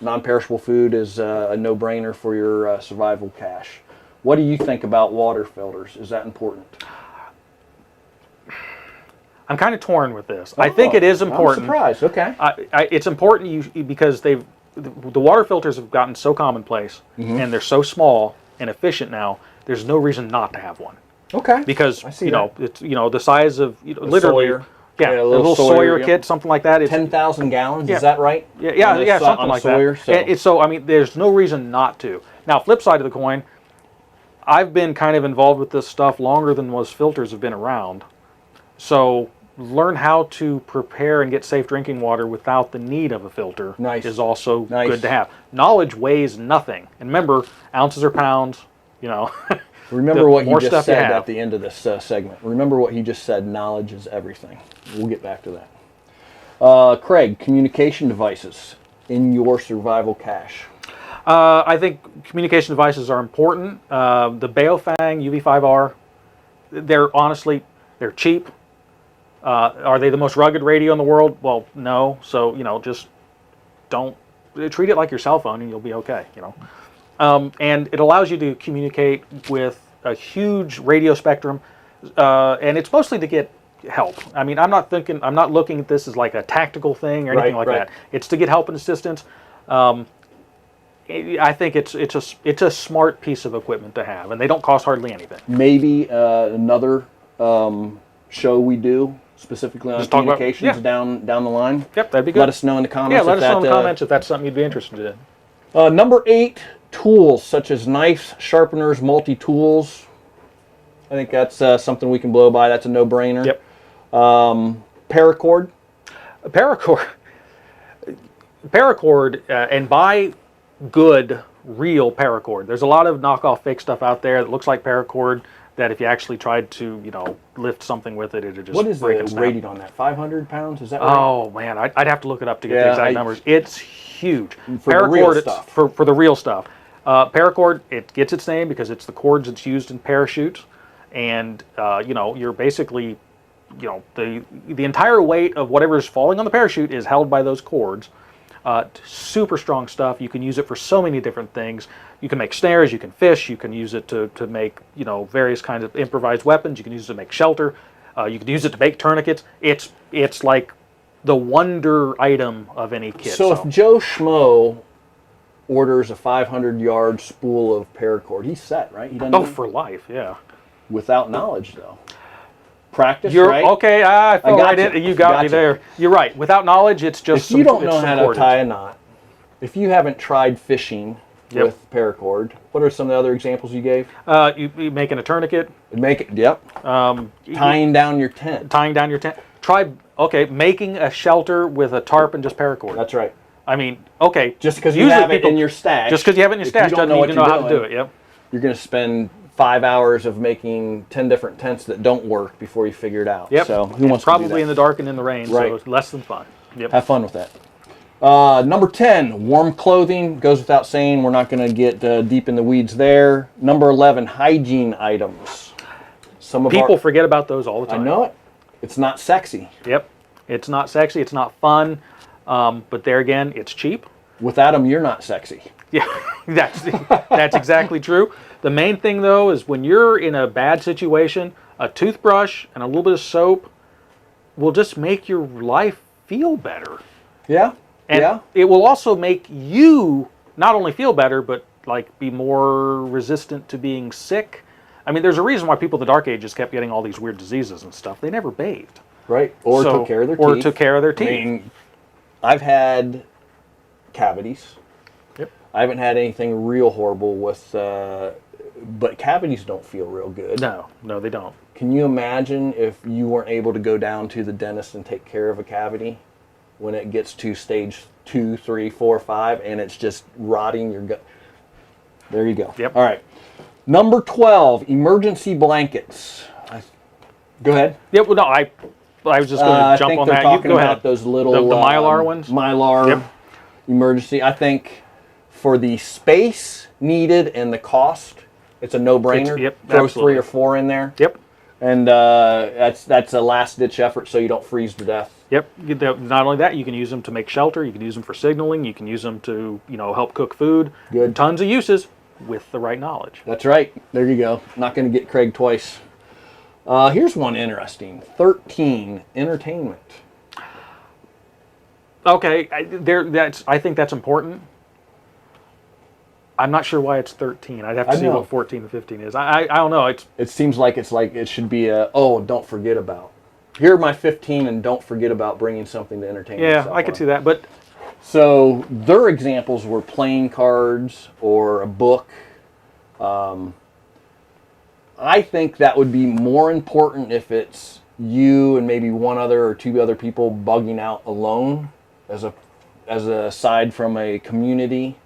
Speaker 2: Non-perishable food is a no-brainer for your survival cache. What do you think about water filters? Is that important?
Speaker 1: I'm kind of torn with this. I think it is important.
Speaker 2: I'm surprised. Okay.
Speaker 1: It's important because the water filters have gotten so commonplace, and they're so small and efficient now. There's no reason not to have one.
Speaker 2: Okay.
Speaker 1: Because
Speaker 2: I see
Speaker 1: it's the size of literally.
Speaker 2: Sawyer.
Speaker 1: Yeah,
Speaker 2: Yeah,
Speaker 1: a little Sawyer
Speaker 2: yep.
Speaker 1: kit, something like that.
Speaker 2: 10,000 gallons.
Speaker 1: Yeah.
Speaker 2: Is that right?
Speaker 1: Yeah, something like
Speaker 2: Sawyer,
Speaker 1: that. So I mean, there's no reason not to. Now, flip side of the coin, I've been kind of involved with this stuff longer than most filters have been around. So learn how to prepare and get safe drinking water without the need of a filter is also good to have. Knowledge weighs nothing. And remember, ounces are pounds,
Speaker 2: Remember what he just said
Speaker 1: at
Speaker 2: at the end of this segment. Remember what he just said, knowledge is everything. We'll get back to that. Craig, communication devices in your survival cache.
Speaker 1: I think communication devices are important. The Baofeng UV5R, they're cheap. Are they the most rugged radio in the world? Well, no. So, just don't treat it like your cell phone and you'll be okay, And it allows you to communicate with a huge radio spectrum, and it's mostly to get help. I mean, I'm not looking at this as like a tactical thing or anything like that. It's to get help and assistance. I think it's a smart piece of equipment to have, and they don't cost hardly anything.
Speaker 2: Maybe another show we do specifically on communications down the line.
Speaker 1: Yep, that'd be good.
Speaker 2: Let us know in the comments.
Speaker 1: Yeah, let us know in the comments if that's something you'd be interested in.
Speaker 2: Number 8, tools such as knives, sharpeners, multi-tools. I think that's something we can blow by. That's a no-brainer.
Speaker 1: Yep.
Speaker 2: Paracord.
Speaker 1: Paracord, and buy good, real paracord. There's a lot of knockoff fake stuff out there that looks like paracord that if you actually tried to, lift something with it, it'd just
Speaker 2: What is
Speaker 1: break
Speaker 2: the
Speaker 1: and snap.
Speaker 2: rating on that? 500 pounds? Is that right?
Speaker 1: Oh, man, I'd have to look it up to get the exact numbers. It's huge.
Speaker 2: For the real stuff.
Speaker 1: For the real stuff. Paracord, it gets its name because it's the cords that's used in parachutes. And, you're basically, the entire weight of whatever is falling on the parachute is held by those cords. Super strong stuff. You can use it for so many different things. You can make snares, you can fish, you can use it to make, various kinds of improvised weapons. You can use it to make shelter. You can use it to make tourniquets. It's like the wonder item of any kit.
Speaker 2: So if Joe Schmo orders a 500-yard spool of paracord, he's set, right? He doesn't
Speaker 1: for life, yeah.
Speaker 2: Without knowledge, though. Practice,
Speaker 1: You're
Speaker 2: right?
Speaker 1: okay. I fell right in. You got me
Speaker 2: Gotcha.
Speaker 1: there. You're right. Without knowledge, it's just.
Speaker 2: If you don't know how to tie a knot, if you haven't tried fishing with paracord, what are some of the other examples you gave?
Speaker 1: You making a tourniquet.
Speaker 2: Tying down your tent.
Speaker 1: Try making a shelter with a tarp and just paracord.
Speaker 2: That's right.
Speaker 1: I mean,
Speaker 2: just because you have it in your stash.
Speaker 1: Just because you have it in your stash doesn't mean you know how to do it. Yep.
Speaker 2: You're going to spend 5 hours of making 10 different tents that don't work before you figure it out.
Speaker 1: Yep.
Speaker 2: So who wants to do
Speaker 1: probably
Speaker 2: that?
Speaker 1: in the dark and in the rain,
Speaker 2: Right.
Speaker 1: so it's less than fun. Yep.
Speaker 2: Have fun with that. Number 10, warm clothing. Goes without saying. We're not going to get deep in the weeds there. Number 11, hygiene items.
Speaker 1: People forget about those all the time.
Speaker 2: I know it. It's not sexy.
Speaker 1: Yep. It's not sexy. It's not fun. But there again, it's cheap.
Speaker 2: Without them, you're not sexy.
Speaker 1: Yeah, that's exactly true. The main thing, though, is when you're in a bad situation, a toothbrush and a little bit of soap will just make your life feel better.
Speaker 2: Yeah.
Speaker 1: And it will also make you not only feel better, but like be more resistant to being sick. I mean, there's a reason why people in the Dark Ages kept getting all these weird diseases and stuff. They never bathed.
Speaker 2: Right. Or took care of their teeth.
Speaker 1: Or took care of their teeth.
Speaker 2: I mean, I've had cavities.
Speaker 1: Yep.
Speaker 2: I haven't had anything real horrible with, but cavities don't feel real good.
Speaker 1: No, they don't.
Speaker 2: Can you imagine if you weren't able to go down to the dentist and take care of a cavity when it gets to stage 2, 3, 4, 5, and it's just rotting your gut? There you go.
Speaker 1: Yep.
Speaker 2: All right. Number 12, emergency blankets. Go ahead.
Speaker 1: Yeah, well, no, I was just going to jump on that. You can go ahead.
Speaker 2: Those little
Speaker 1: the Mylar ones.
Speaker 2: Mylar emergency. I think for the space needed and the cost, it's a no-brainer. Throw
Speaker 1: absolutely.
Speaker 2: 3 or 4 in there.
Speaker 1: Yep.
Speaker 2: And that's a last-ditch effort, so you don't freeze to death.
Speaker 1: Yep. Not only that, you can use them to make shelter. You can use them for signaling. You can use them to, help cook food.
Speaker 2: Good.
Speaker 1: Tons of uses with the right knowledge.
Speaker 2: That's right. There you go. Not going to get Craig twice. Here's one interesting. 13, entertainment.
Speaker 1: Okay, I think that's important. I'm not sure why it's 13. I'd have to see what 14 and 15 is. I don't know.
Speaker 2: It seems like it should be don't forget about. Here are my 15, and don't forget about bringing something to entertain yourself.
Speaker 1: Yeah, I could see that. But
Speaker 2: so their examples were playing cards or a book. I think that would be more important if it's you and maybe one other or 2 other people bugging out alone, as a aside from a community.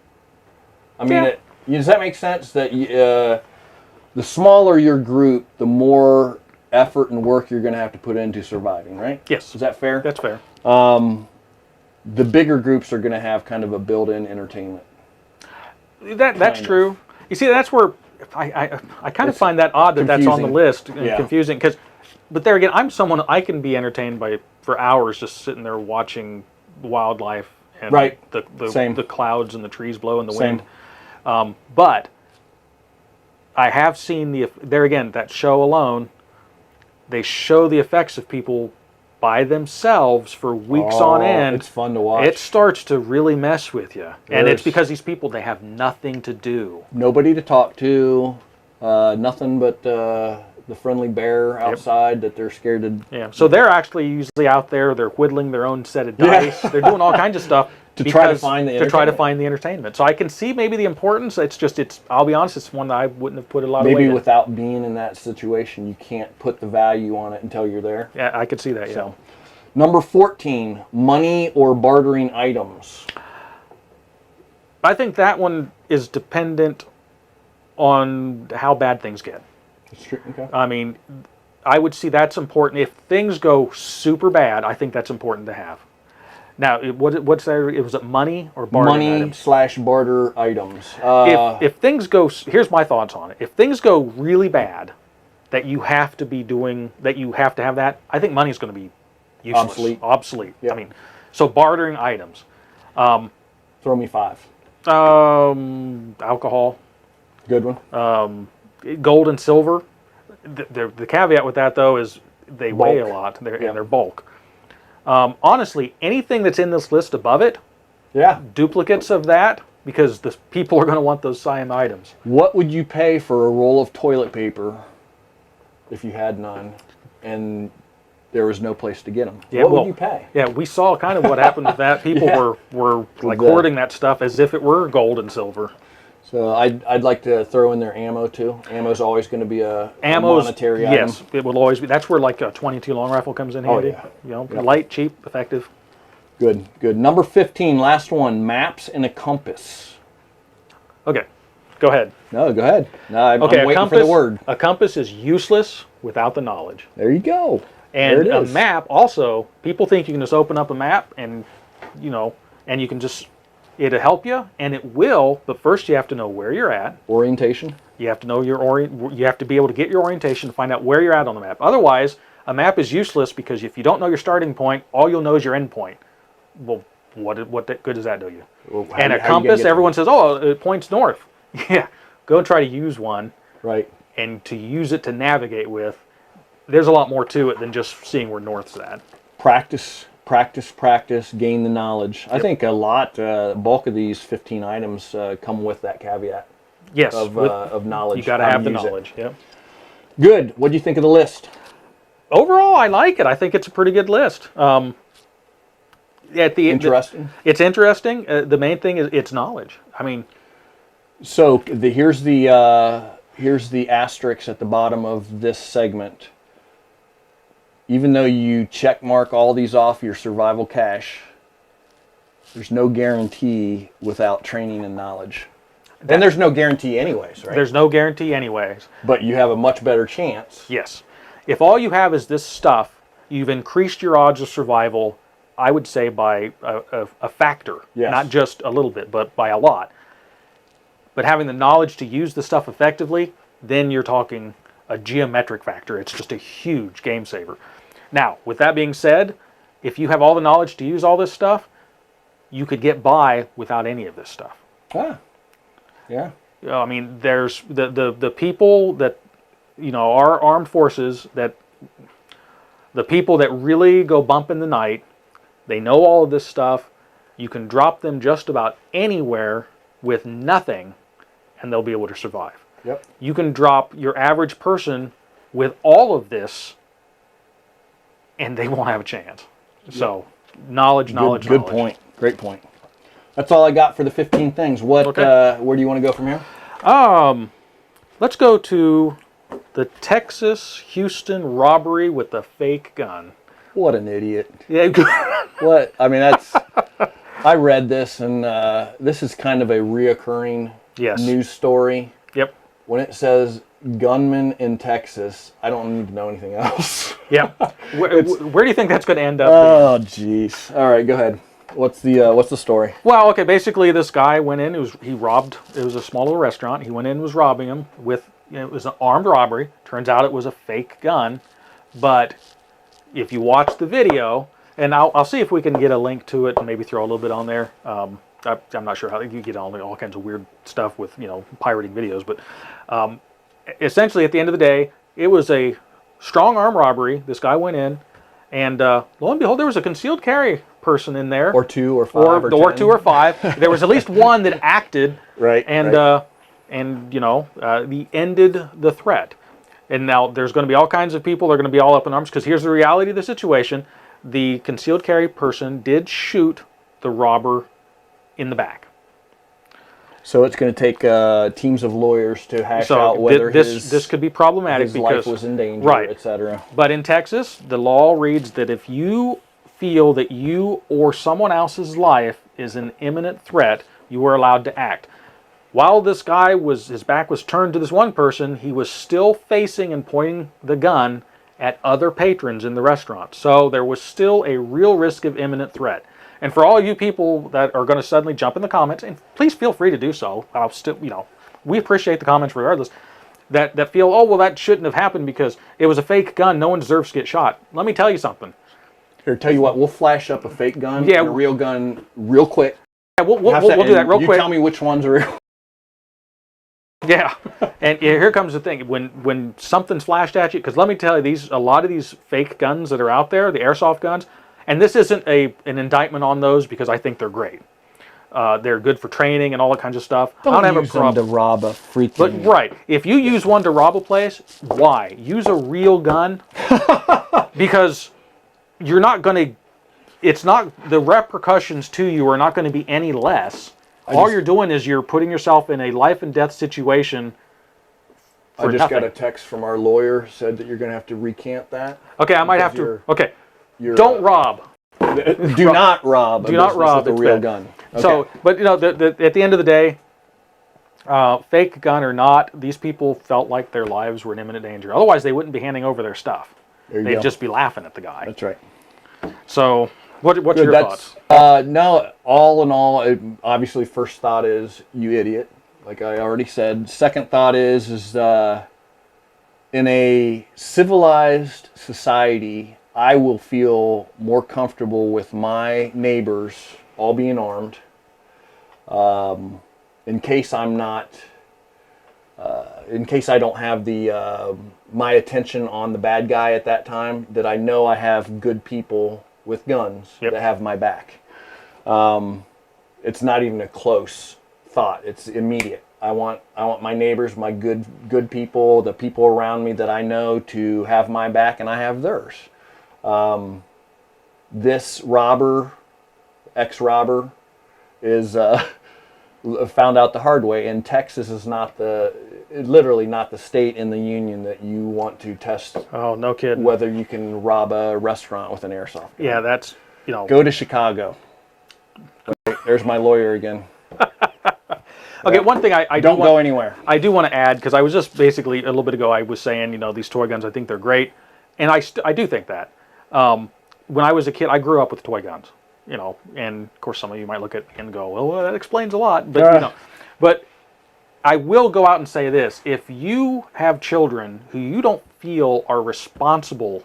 Speaker 2: I mean, does that make sense? That the smaller your group, the more effort and work you're going to have to put into surviving, right?
Speaker 1: Yes.
Speaker 2: Is that fair?
Speaker 1: That's fair.
Speaker 2: The bigger groups are going to have kind of a built-in entertainment.
Speaker 1: That's true. You see, that's where I kind of find that odd that that's on the list and confusing. But there again, I'm someone, I can be entertained for hours just sitting there watching wildlife and the clouds and the trees blow in the wind. But I have seen there again, that show alone, they show the effects of people by themselves for weeks on end.
Speaker 2: It's fun to watch.
Speaker 1: It starts to really mess with you. And it's because these people, they have nothing to do.
Speaker 2: Nobody to talk to, nothing but the friendly bear outside that they're scared to...
Speaker 1: Yeah, so they're actually usually out there, they're whittling their own set of dice, they're doing all kinds of stuff
Speaker 2: to try to find the
Speaker 1: entertainment. So I can see maybe the importance. I'll be honest, it's one that I wouldn't have put a lot of weight in.
Speaker 2: Maybe without being in that situation, you can't put the value on it until you're there.
Speaker 1: Yeah, I could see that,
Speaker 2: So, number 14, money or bartering items.
Speaker 1: I think that one is dependent on how bad things get.
Speaker 2: That's true. Okay.
Speaker 1: I mean, I would see that's important. If things go super bad, I think that's important to have. Now, what's that? Was it money or barter items?
Speaker 2: Money/barter items.
Speaker 1: If things go, here's my thoughts on it. If things go really bad, that you have to be doing, that you have to have that, I think money is going to be useless. Obsolete.
Speaker 2: Yep.
Speaker 1: I mean, so bartering items.
Speaker 2: Throw me 5.
Speaker 1: Alcohol.
Speaker 2: Good one.
Speaker 1: Gold and silver. The caveat with that, though, is they weigh a lot. And they're bulk. Honestly, anything that's in this list above it, duplicates of that, because the people are going to want those same items.
Speaker 2: What would you pay for a roll of toilet paper if you had none, and there was no place to get them?
Speaker 1: Yeah,
Speaker 2: what would you pay?
Speaker 1: Yeah, we saw kind of what happened with that. People were like hoarding that stuff as if it were gold and silver.
Speaker 2: So I'd like to throw in their ammo too. Ammo's always going to be a monetary item.
Speaker 1: Yes, it will always be. That's where like a .22 long rifle comes in handy. Light, cheap, effective.
Speaker 2: Good. Number 15, last one, maps and a compass.
Speaker 1: Okay, go ahead.
Speaker 2: No, go ahead. No, I'm waiting for the word.
Speaker 1: A compass is useless without the knowledge.
Speaker 2: There you go.
Speaker 1: And a map also, people think you can just open up a map and, and you can just... It'll help you, and it will, but first you have to know where you're at.
Speaker 2: Orientation.
Speaker 1: You have to know you have to be able to get your orientation to find out where you're at on the map. Otherwise, A map is useless because if you don't know your starting point, all you'll know is your end point. Well, what good does that do you?
Speaker 2: Well,
Speaker 1: And a compass, everyone says, oh, it points north. Yeah, go and try to use one.
Speaker 2: Right.
Speaker 1: And to use it to navigate with, there's a lot more to it than just seeing where north's at.
Speaker 2: Practice, gain the knowledge. I think a lot, bulk of these 15 items come with that caveat.
Speaker 1: Yes.
Speaker 2: Of knowledge.
Speaker 1: You got to have the knowledge. Yep.
Speaker 2: Good. What do you think of the list?
Speaker 1: Overall, I like it. I think it's a pretty good list.
Speaker 2: Interesting.
Speaker 1: It's interesting. The main thing is it's knowledge. I mean,
Speaker 2: so here's the asterisk at the bottom of this segment. Even though you check mark all these off your survival cache, there's no guarantee without training and knowledge. And there's no guarantee anyways, right?
Speaker 1: There's no guarantee anyways.
Speaker 2: But you have a much better chance.
Speaker 1: Yes. If all you have is this stuff, you've increased your odds of survival, I would say, by a factor.
Speaker 2: Yes.
Speaker 1: Not just a little bit, but by a lot. But having the knowledge to use the stuff effectively, then you're talking a geometric factor. It's just a huge game saver. Now, with that being said, if you have all the knowledge to use all this stuff, you could get by without any of this stuff.
Speaker 2: Ah, yeah.
Speaker 1: I mean, there's the people that, our armed forces, that the people that really go bump in the night, they know all of this stuff. You can drop them just about anywhere with nothing, and they'll be able to survive.
Speaker 2: Yep.
Speaker 1: You can drop your average person with all of this, and they won't have a chance. So, knowledge.
Speaker 2: Good point. Great point. That's all I got for the 15 things. Where do you want to go from here?
Speaker 1: Let's go to the Texas Houston robbery with the fake gun.
Speaker 2: What an idiot.
Speaker 1: Yeah.
Speaker 2: What? I mean, I read this, and this is kind of a reoccurring news story.
Speaker 1: Yep.
Speaker 2: When it says gunman in Texas, I don't need to know anything else.
Speaker 1: Yeah. Where do you think that's going to end up?
Speaker 2: Oh, jeez. All right, go ahead. What's the story?
Speaker 1: Well, okay, basically this guy went in, he robbed, it was a small little restaurant, he went in and was robbing him with, it was an armed robbery. Turns out it was a fake gun, but if you watch the video, and I'll see if we can get a link to it and maybe throw a little bit on there. I'm not sure how you get all kinds of weird stuff with, pirating videos, but essentially at the end of the day, it was a strong arm robbery. This guy went in, and lo and behold, there was a concealed carry person in there,
Speaker 2: or 2 or 5
Speaker 1: or 2 or 5. There was at least one that acted,
Speaker 2: right,
Speaker 1: and he ended the threat. And now there's going to be all kinds of people. They're going to be all up in arms because here's the reality of the situation: the concealed carry person did shoot the robber in the back.
Speaker 2: So it's going to take teams of lawyers to hash out whether
Speaker 1: this could be problematic
Speaker 2: his
Speaker 1: because
Speaker 2: life was in danger,
Speaker 1: right,
Speaker 2: etc.
Speaker 1: But in Texas, the law reads that if you feel that you or someone else's life is an imminent threat, you are allowed to act. While this guy his back was turned to this one person, he was still facing and pointing the gun at other patrons in the restaurant. So there was still a real risk of imminent threat. And for all of you people that are going to suddenly jump in the comments, and please feel free to do so. I'll still, we appreciate the comments regardless. That feel, oh, well, that shouldn't have happened because it was a fake gun. No one deserves to get shot. Let me tell you something.
Speaker 2: Here, tell you what, we'll flash up a fake gun and a real gun real quick.
Speaker 1: Yeah, we'll do that real quick.
Speaker 2: You tell me which ones are real.
Speaker 1: Yeah, and here comes the thing. When something's flashed at you, because let me tell you, a lot of these fake guns that are out there, the airsoft guns, and this isn't an indictment on those because I think they're great. They're good for training and all that kinds of stuff. I don't have a problem
Speaker 2: to rob a freaking.
Speaker 1: But right, if you use one to rob a place, why? Use a real gun because you're not going to. It's not the repercussions to you are not going to be any less. All you're doing is you're putting yourself in a life and death situation.
Speaker 2: I just got a text from our lawyer said that you're going to have to recant that.
Speaker 1: Okay, I might have to. Okay, don't rob.
Speaker 2: Do not rob.
Speaker 1: Do not rob
Speaker 2: a real gun. Okay.
Speaker 1: So, but at the end of the day, fake gun or not, these people felt like their lives were in imminent danger. Otherwise, they wouldn't be handing over their stuff. They'd just be laughing at the guy.
Speaker 2: That's right.
Speaker 1: So, what's your thoughts?
Speaker 2: No, all in all, obviously, first thought is you idiot, like I already said. Second thought is in a civilized society, I will feel more comfortable with my neighbors all being armed, in case I'm not, in case I don't have the my attention on the bad guy at that time. That I know I have good people with guns
Speaker 1: Yep.
Speaker 2: that have my back. It's not even a close thought. It's immediate. I want my neighbors, my good people, the people around me that I know to have my back, and I have theirs. This robber, ex-robber, is found out the hard way. And Texas is literally not the state in the union that you want to test
Speaker 1: Oh, no kidding.
Speaker 2: whether you can rob a restaurant with an airsoft gun.
Speaker 1: Yeah, that's, you know.
Speaker 2: Go to Chicago. Wait, there's my lawyer again.
Speaker 1: Okay, one thing I
Speaker 2: Don't
Speaker 1: do
Speaker 2: go anywhere.
Speaker 1: I do want to add, because I was just basically, a little bit ago, I was saying, you know, these toy guns, I think they're great. And I do think that. When I was a kid, I grew up with toy guns, you know, and of course some of you might look at me and go, well, that explains a lot. But, you know, but I will go out and say this. If you have children who you don't feel are responsible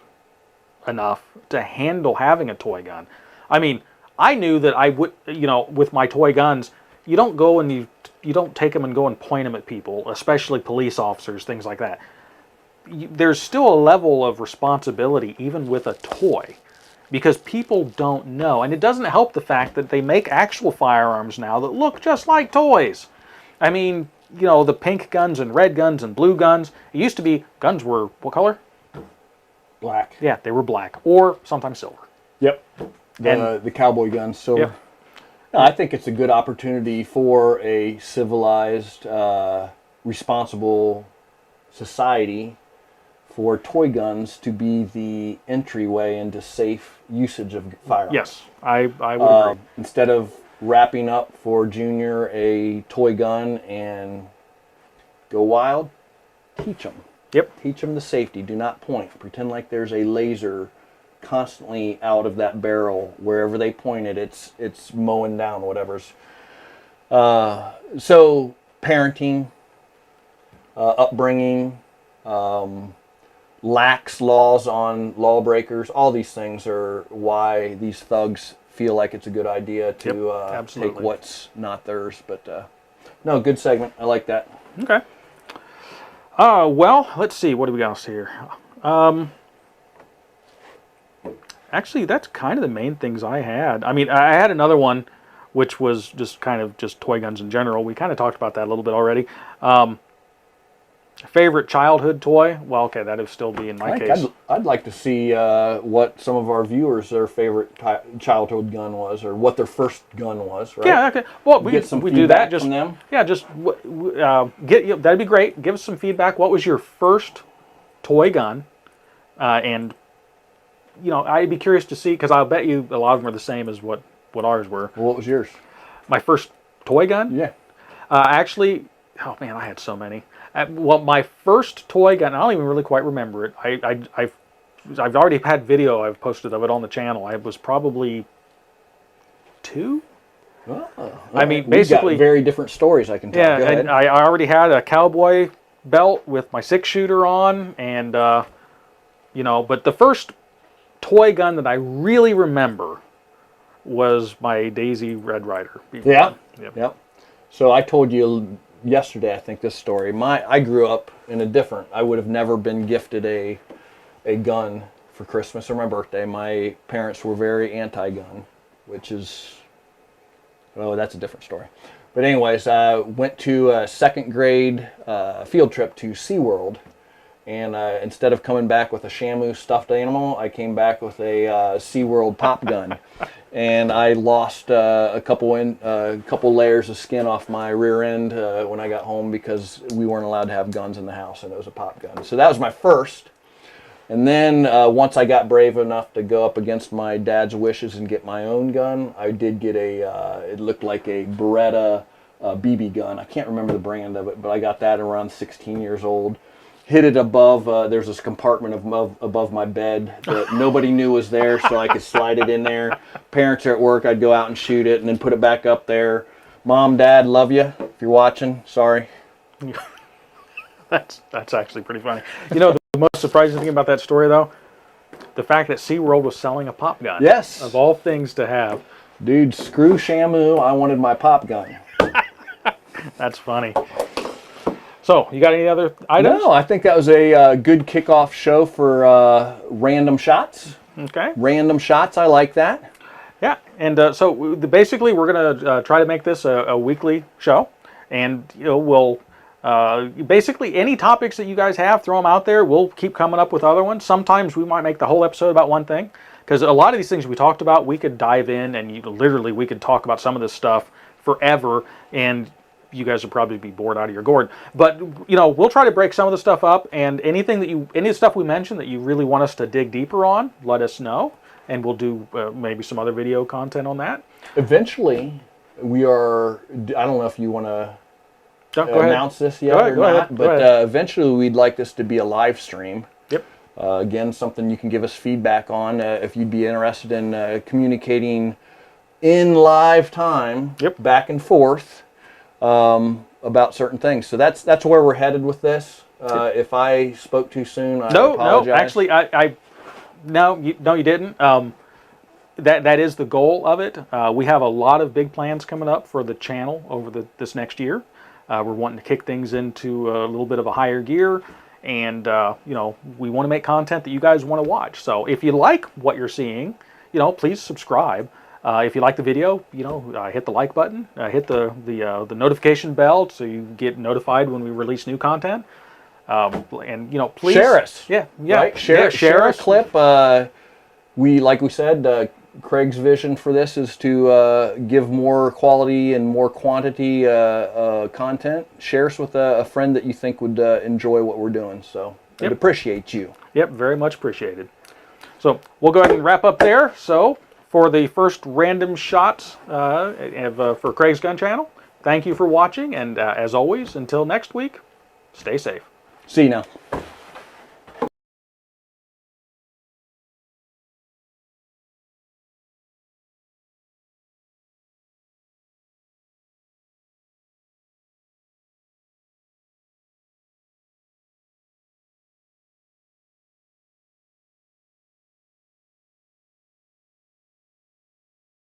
Speaker 1: enough to handle having a toy gun, I mean, I knew that I would, you know, with my toy guns, you don't go and you don't take them and go and point them at people, especially police officers, things like that. There's still a level of responsibility even with a toy, because people don't know. And it doesn't help the fact that they make actual firearms now that look just like toys. I mean, you know, the pink guns and red guns and blue guns. It used to be guns were what color?
Speaker 2: Black.
Speaker 1: Yeah, they were black or sometimes silver.
Speaker 2: Yep. The cowboy guns, silver.
Speaker 1: Yep.
Speaker 2: No, I think it's a good opportunity for a civilized, responsible society for toy guns to be the entryway into safe usage of firearms.
Speaker 1: Yes, I would agree.
Speaker 2: Instead of wrapping up for Junior a toy gun and go wild, teach them.
Speaker 1: Yep.
Speaker 2: Teach them the safety. Do not point. Pretend like there's a laser constantly out of that barrel. Wherever they point it, it's mowing down whatever's. So parenting, upbringing, lax laws on lawbreakers, all these things are why these thugs feel like it's a good idea to take what's not theirs. But no, good segment. I like that.
Speaker 1: Okay. Well, let's see. What do we got here? Actually, that's kind of the main things I had. I mean, I had another one, which was just kind of just toy guns in general. We kind of talked about that a little bit already. Favorite childhood toy? Well, okay, that would still be in my case.
Speaker 2: I'd like to see what some of our viewers, their favorite childhood gun was, or what their first gun was, right?
Speaker 1: Yeah, okay. Well, we do that. Just
Speaker 2: from them.
Speaker 1: Yeah, just that'd be great. Give us some feedback. What was your first toy gun? And you know, I'd be curious to see, because I'll bet you a lot of them are the same as what ours were.
Speaker 2: Well, what was yours?
Speaker 1: My first toy gun?
Speaker 2: Yeah.
Speaker 1: Actually, oh man, I had so many. Well, my first toy gun, I don't even really quite remember it. I've already had video I've posted of it on the channel. I was probably 2.
Speaker 2: Oh,
Speaker 1: I mean,
Speaker 2: we've
Speaker 1: basically
Speaker 2: got very different stories. I can tell.
Speaker 1: yeah.
Speaker 2: Go ahead.
Speaker 1: And I already had a cowboy belt with my 6-shooter on, and you know. But the first toy gun that I really remember was my Daisy Red Ryder.
Speaker 2: Yeah.
Speaker 1: Yep.
Speaker 2: So I told you yesterday, I think, this story. I grew up in I would have never been gifted a gun for Christmas or my birthday. My parents were very anti-gun, which is, that's a different story. But anyways, I went to a second grade field trip to SeaWorld. And instead of coming back with a Shamu stuffed animal, I came back with a SeaWorld Top Gun. And I lost a couple layers of skin off my rear end when I got home, because we weren't allowed to have guns in the house, and it was a pop gun. So that was my first. And then once I got brave enough to go up against my dad's wishes and get my own gun, I did get it looked like a Beretta BB gun. I can't remember the brand of it, but I got that around 16 years old. Hid it above, there's this compartment above my bed that nobody knew was there, so I could slide it in there. Parents are at work, I'd go out and shoot it and then put it back up there. Mom, Dad, love you. If you're watching, sorry.
Speaker 1: That's actually pretty funny. You know, the most surprising thing about that story, though, the fact that SeaWorld was selling a pop gun.
Speaker 2: Yes.
Speaker 1: Of all things to have.
Speaker 2: Dude, screw Shamu. I wanted my pop gun.
Speaker 1: That's funny. So, you got any other items?
Speaker 2: No, I think that was a good kickoff show for random shots.
Speaker 1: Okay.
Speaker 2: Random shots, I like that.
Speaker 1: Yeah, and so basically we're going to try to make this a weekly show. And, you know, we'll basically any topics that you guys have, throw them out there. We'll keep coming up with other ones. Sometimes we might make the whole episode about one thing. Because a lot of these things we talked about, we could dive in and literally we could talk about some of this stuff forever. And you guys would probably be bored out of your gourd. But, you know, we'll try to break some of the stuff up. And any of the stuff we mentioned that you really want us to dig deeper on, let us know. And we'll do maybe some other video content on that.
Speaker 2: Eventually, we are, I don't know if you want to announce this yet or
Speaker 1: go
Speaker 2: not,
Speaker 1: ahead.
Speaker 2: but eventually we'd like this to be a live stream.
Speaker 1: Yep.
Speaker 2: Again, something you can give us feedback on if you'd be interested in communicating in live time, back and forth, about certain things. So that's where we're headed with this. If I spoke too soon, I apologize.
Speaker 1: No, actually, No, you didn't. That is the goal of it. We have a lot of big plans coming up for the channel over this next year. We're wanting to kick things into a little bit of a higher gear, and you know, we want to make content that you guys want to watch. So if you like what you're seeing, you know, please subscribe. If you like the video, you know, hit the like button, hit the notification bell so you get notified when we release new content. And you know, please
Speaker 2: share us.
Speaker 1: Yeah.
Speaker 2: Right? Share a clip. Like we said, Craig's vision for this is to give more quality and more quantity content. Share us with a friend that you think would enjoy what we're doing. So I'd appreciate you.
Speaker 1: Yep, very much appreciated. So we'll go ahead and wrap up there. So for the first random shots for Craig's Gun Channel, thank you for watching. And as always, until next week, stay safe.
Speaker 2: See you now.